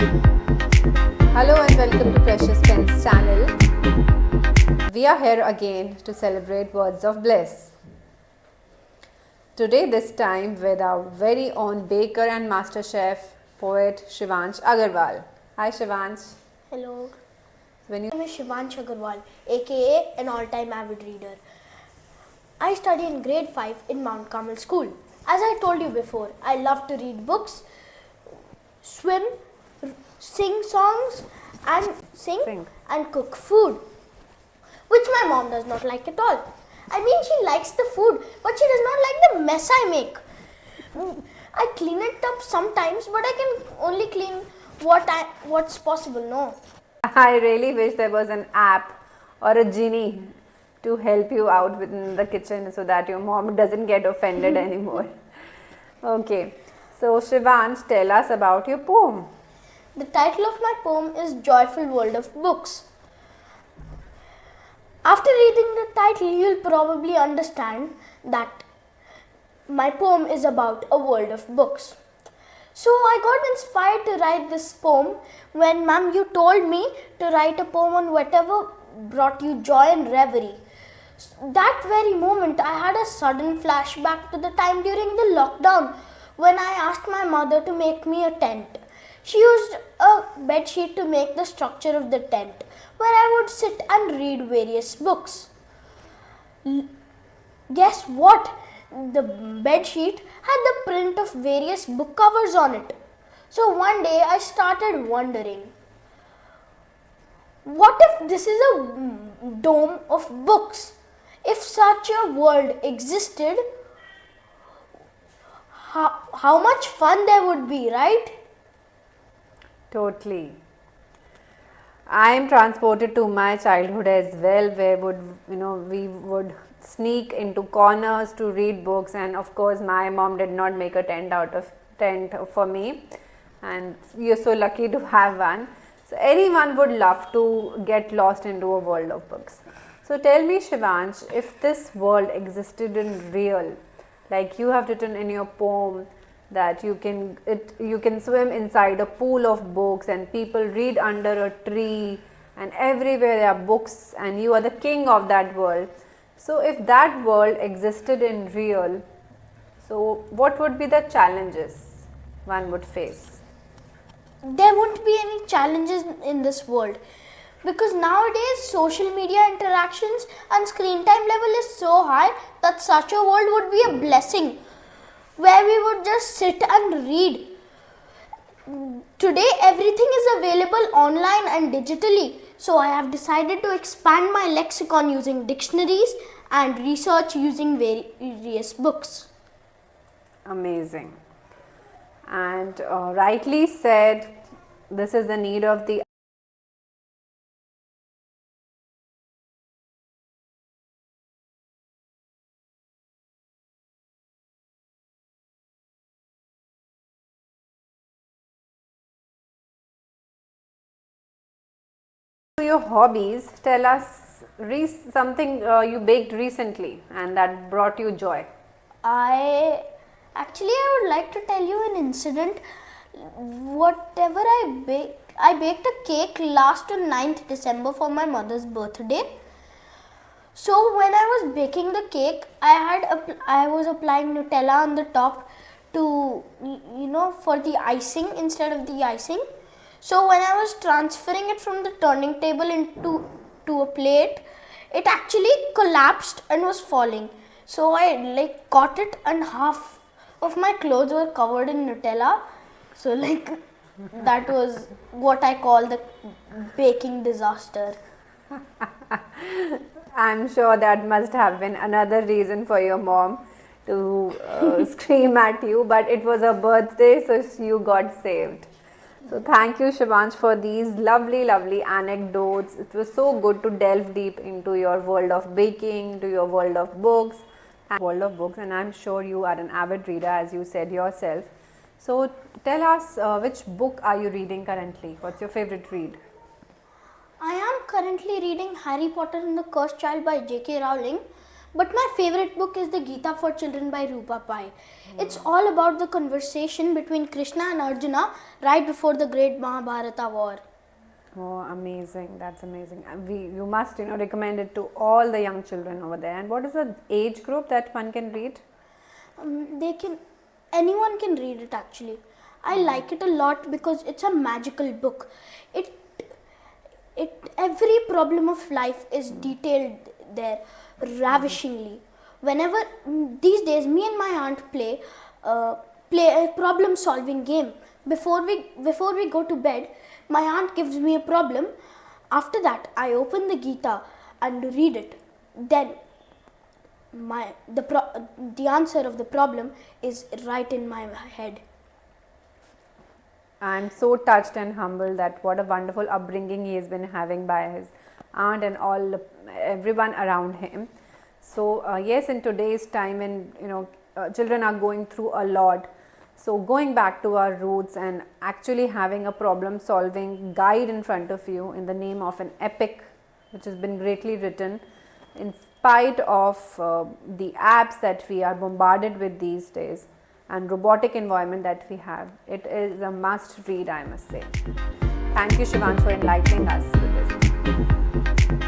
Hello and welcome to Precious Pens channel. We are here again to celebrate words of bliss. Today this time with our very own baker and master chef, poet Shivansh Aggarwal. Hi Shivansh. Hello, My my name is Shivansh Aggarwal, aka an all-time avid reader. I study in grade 5 in Mount Carmel School. As I told you before, I love to read books, swim, sing songs, and sing and cook food, which my mom does not like at all. I mean, she likes the food, but she does not like the mess I make. I clean it up sometimes, but I can only clean what's possible. No. I really wish there was an app or a genie to help you out within the kitchen so that your mom doesn't get offended anymore. Okay, so Shivansh, tell us about your poem. The title of my poem is Joyful World of Books. After reading the title, you'll probably understand that my poem is about a world of books. So I got inspired to write this poem when ma'am you told me to write a poem on whatever brought you joy and reverie. That very moment I had a sudden flashback to the time during the lockdown when I asked my mother to make me a tent. She used a bed sheet to make the structure of the tent where I would sit and read various books. Guess what? The bed sheet had the print of various book covers on it. So one day I started wondering, what if this is a dome of books? If such a world existed, how much fun there would be, right? Totally. I am transported to my childhood as well, where we would sneak into corners to read books, and of course my mom did not make a tent for me, and you're so lucky to have one. So anyone would love to get lost into a world of books. So tell me Shivansh, if this world existed in real, like you have written in your poem that you can swim inside a pool of books and people read under a tree and everywhere there are books and you are the king of that world. So if that world existed in real, so what would be the challenges one would face? There won't be any challenges in this world because nowadays social media interactions and screen time level is so high that such a world would be a blessing where we would just sit and read. Today everything is available online and digitally, so I have decided to expand my lexicon using dictionaries and research using various books. Amazing. And rightly said, this is the need of the your hobbies. Tell us something you baked recently and that brought you joy. I would like to tell you an incident. Whatever I baked a cake last on 9th December for my mother's birthday. So when I was baking the cake, I was applying Nutella on the top to for the icing instead of the icing. So when I was transferring it from the turning table into a plate, it actually collapsed and was falling. So I caught it and half of my clothes were covered in Nutella. So that was what I call the baking disaster. I'm sure that must have been another reason for your mom to scream at you, but it was her birthday, so you got saved. So thank you Shivansh for these lovely anecdotes. It was so good to delve deep into your world of baking, to your world of books, and I'm sure you are an avid reader as you said yourself. So tell us which book are you reading currently? What's your favorite read? I am currently reading Harry Potter and the Cursed Child by J.K. Rowling, But my favorite book is the Gita for Children by Rupa Pai. It's all about the conversation between Krishna and Arjuna right before the great Mahabharata war. Oh, amazing! That's amazing. You must recommend it to all the young children over there. And what is the age group that one can read? Anyone can read it actually. I like it a lot because it's a magical book. Every problem of life is detailed there ravishingly. Whenever these days, me and my aunt play a problem solving game. Before we go to bed, my aunt gives me a problem. After that, I open the Gita and read it. Then the answer of the problem is right in my head. I'm so touched and humbled that what a wonderful upbringing he has been having by his aunt and everyone around him. So yes, in today's time, and children are going through a lot. So going back to our roots and actually having a problem solving guide in front of you in the name of an epic which has been greatly written, in spite of the apps that we are bombarded with these days and robotic environment that we have, it is a must read, I must say. Thank you, Shivansh, for enlightening us with this.